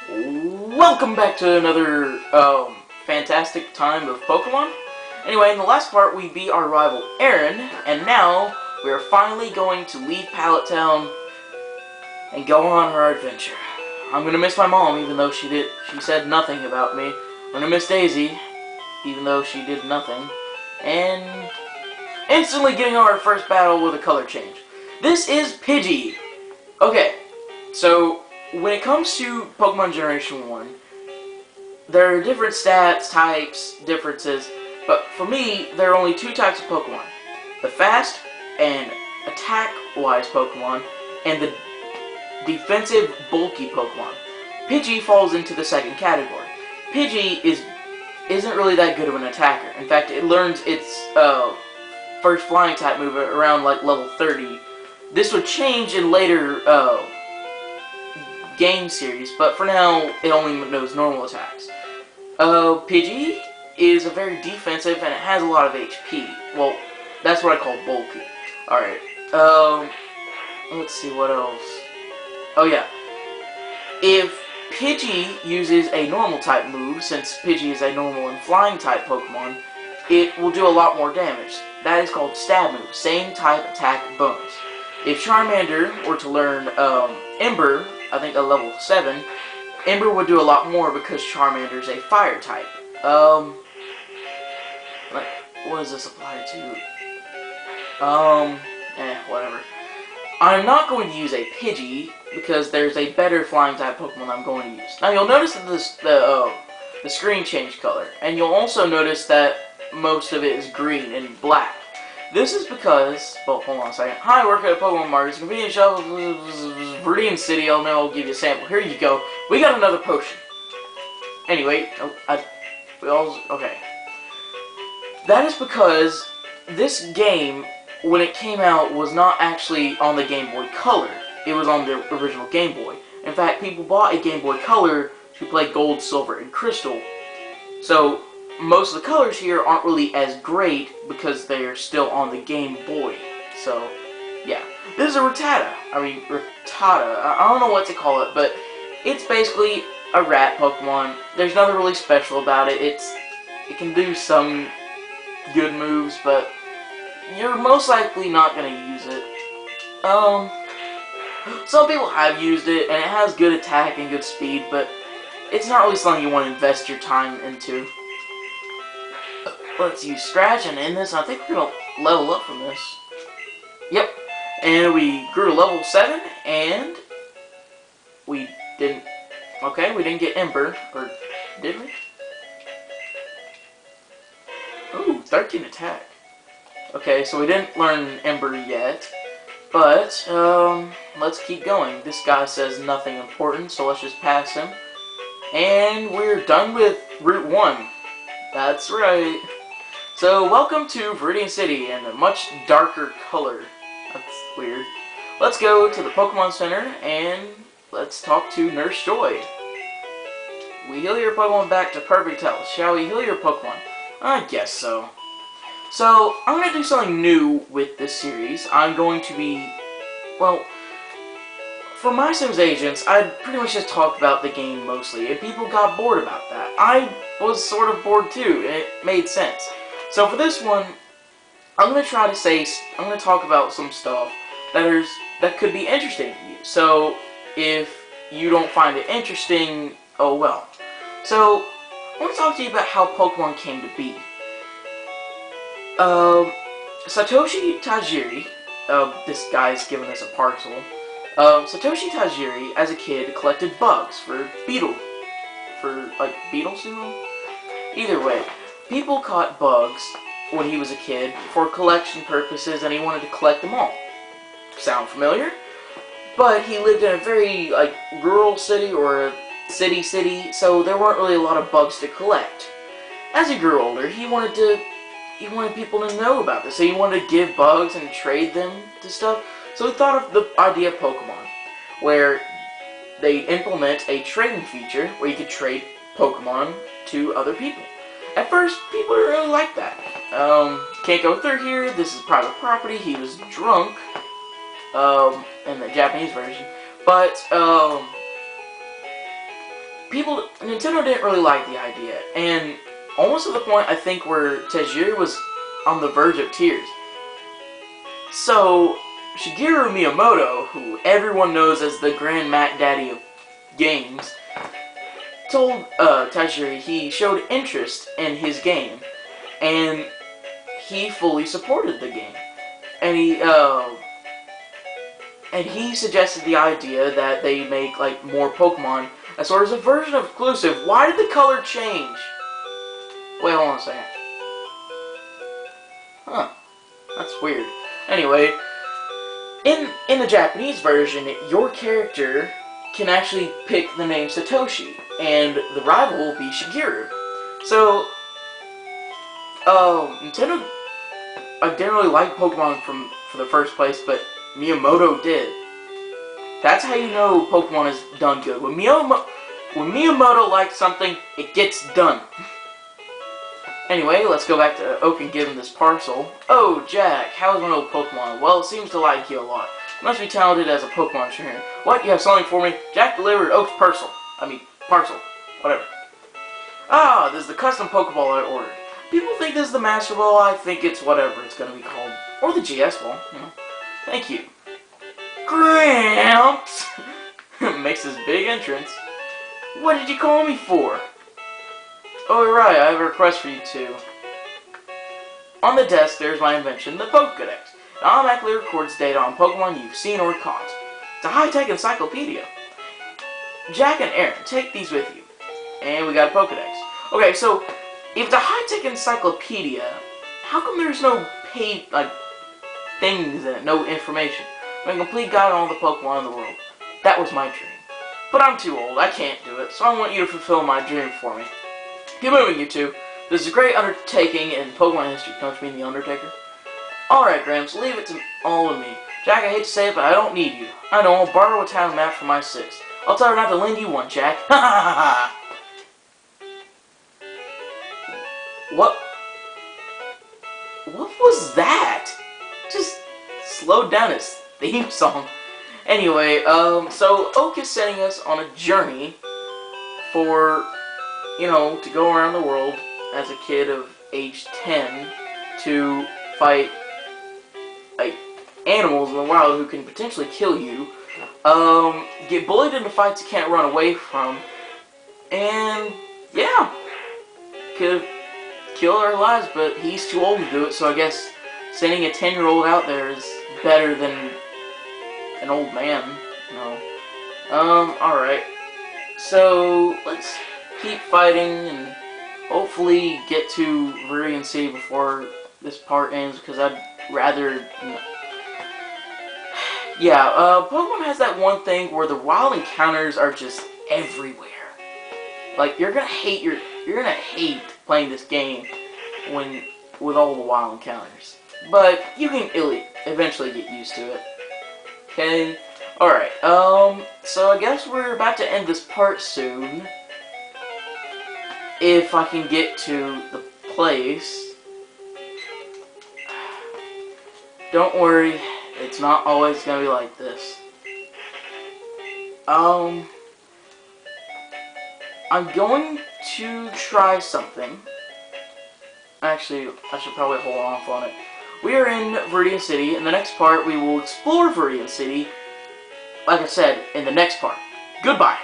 Welcome back to another fantastic time of Pokemon. Anyway, in the last part we beat our rival Aaron, and now we are finally going to leave Pallet Town and go on our adventure. I'm gonna miss my mom, even though she said nothing about me. I'm gonna miss Daisy, even though she did nothing, and instantly getting our first battle with a color change. This is Pidgey. Okay, so when it comes to Pokemon Generation 1, there are different stats, types, differences, but for me, there are only two types of Pokemon. The fast and attack-wise Pokemon, and the defensive, bulky Pokemon. Pidgey falls into the second category. Pidgey isn't really that good of an attacker. In fact, it learns its first flying type move around like level 30. This would change in later game series, but for now, it only knows normal attacks. Pidgey is a very defensive, and it has a lot of HP. Well, that's what I call bulky. Alright, let's see what else. Oh yeah, if Pidgey uses a normal type move, since Pidgey is a normal and flying type Pokemon, it will do a lot more damage. That is called stab move, same type attack bonus. If Charmander were to learn Ember, I think at level 7, Ember would do a lot more because Charmander is a fire type. Like, what does this apply to? Whatever. I'm not going to use a Pidgey because there's a better flying type Pokemon I'm going to use. Now you'll notice that the screen changed color, and you'll also notice that most of it is green and black. This is because, well, hold on a second. Hi, I work at a Pokemon Mart. It's a convenience shop, Viridian City. I'll give you a sample. Here you go. We got another potion. Anyway, okay. That is because this game, when it came out, was not actually on the Game Boy Color. It was on the original Game Boy. In fact, people bought a Game Boy Color to play Gold, Silver, and Crystal. So most of the colors here aren't really as great because they're still on the Game Boy. So, yeah. This is a Rattata. I don't know what to call it, but it's basically a rat Pokemon. There's nothing really special about it. It can do some good moves, but you're most likely not going to use it. Some people have used it, and it has good attack and good speed, but it's not really something you want to invest your time into. Let's use Scratch and end this. I think we're going to level up from this. Yep. And we grew to level 7, and we didn't... Okay, we didn't get Ember. Or did we? Ooh, 13 attack. Okay, so we didn't learn Ember yet. But, let's keep going. This guy says nothing important, so let's just pass him. And we're done with Route 1. That's right. So, welcome to Viridian City in a much darker color. That's weird. Let's go to the Pokemon Center and let's talk to Nurse Joy. We heal your Pokemon back to perfect health. Shall we heal your Pokemon? I guess so. So, I'm going to do something new with this series. I'm going to be, well, for my Sims Agents, I pretty much just talked about the game mostly, and people got bored about that. I was sort of bored too, and it made sense. So for this one, I'm going to talk about some stuff that could be interesting to you. So if you don't find it interesting, oh well. So I want to talk to you about how Pokemon came to be. Satoshi Tajiri, this guy's giving us a parcel. Satoshi Tajiri, as a kid, collected bugs for beetles, you know? Either way, people caught bugs when he was a kid for collection purposes, and he wanted to collect them all. Sound familiar? But he lived in a very, rural city or a city, so there weren't really a lot of bugs to collect. As he grew older, he wanted people to know about this, so he wanted to give bugs and trade them to stuff. So he thought of the idea of Pokemon, where they implement a trading feature where you could trade Pokemon to other people. At first, people didn't really like that. Can't go through here, this is private property, he was drunk, in the Japanese version. But, Nintendo didn't really like the idea, and almost to the point I think where Tajiri was on the verge of tears. So Shigeru Miyamoto, who everyone knows as the Grand Mac Daddy of games, told Tajiri he showed interest in his game, and he fully supported the game, and he suggested the idea that they make like more Pokemon as sort of a version of exclusive. Why did the color change? Wait, hold on a second. Huh, that's weird. Anyway, in the Japanese version, your character can actually pick the name Satoshi, and the rival will be Shigeru. So, Nintendo, I didn't really like Pokemon for the first place, but Miyamoto did. That's how you know Pokemon is done good. When Miyamoto likes something, it gets done. Anyway, let's go back to Oak and give him this parcel. Oh, Jack, how's my old Pokemon? Well, it seems to like you a lot. You must be talented as a Pokemon trainer. What? You have something for me? Jack delivered Oak's parcel. Parcel. Whatever. Ah, this is the custom Pokeball I ordered. People think this is the Master Ball. I think it's whatever it's going to be called. Or the GS Ball, you know. Thank you. Gramps! Makes his big entrance. What did you call me for? Oh, right, I have a request for you too. On the desk, there's my invention, the Pokédex. It automatically records data on Pokemon you've seen or caught. It's a high-tech encyclopedia. Jack and Aaron, take these with you. And we got a Pokédex. Okay, so, if it's a high-tech encyclopedia, how come there's no paid, things in it, no information? I mean, a complete guide on all the Pokemon in the world. That was my dream. But I'm too old, I can't do it, so I want you to fulfill my dream for me. Get moving, you two. This is a great undertaking in Pokemon history. Don't you mean the Undertaker? Alright, Gramps, leave it to all of me. Jack, I hate to say it, but I don't need you. I know, I'll borrow a town map from my sis. I'll tell her not to lend you one, Jack. Ha ha ha ha! What was that? Just slowed down his theme song. Anyway, so Oak is sending us on a journey for, you know, to go around the world as a kid of age 10 to fight, animals in the wild who can potentially kill you, get bullied into fights you can't run away from, and, yeah, could kill our lives, but he's too old to do it, so I guess sending a 10-year-old out there is better than an old man, you know. Alright. So, let's keep fighting and hopefully get to Viridian City before this part ends, because I'd rather... Yeah, Pokemon has that one thing where the wild encounters are just everywhere. Like, you're gonna hate playing this game with all the wild encounters. But you can eventually get used to it. Okay? Alright, so I guess we're about to end this part soon. If I can get to the place. Don't worry, it's not always gonna be like this. I'm going to try something. Actually, I should probably hold off on it. We are in Viridian City. In the next part, we will explore Viridian City, like I said, in the next part. Goodbye.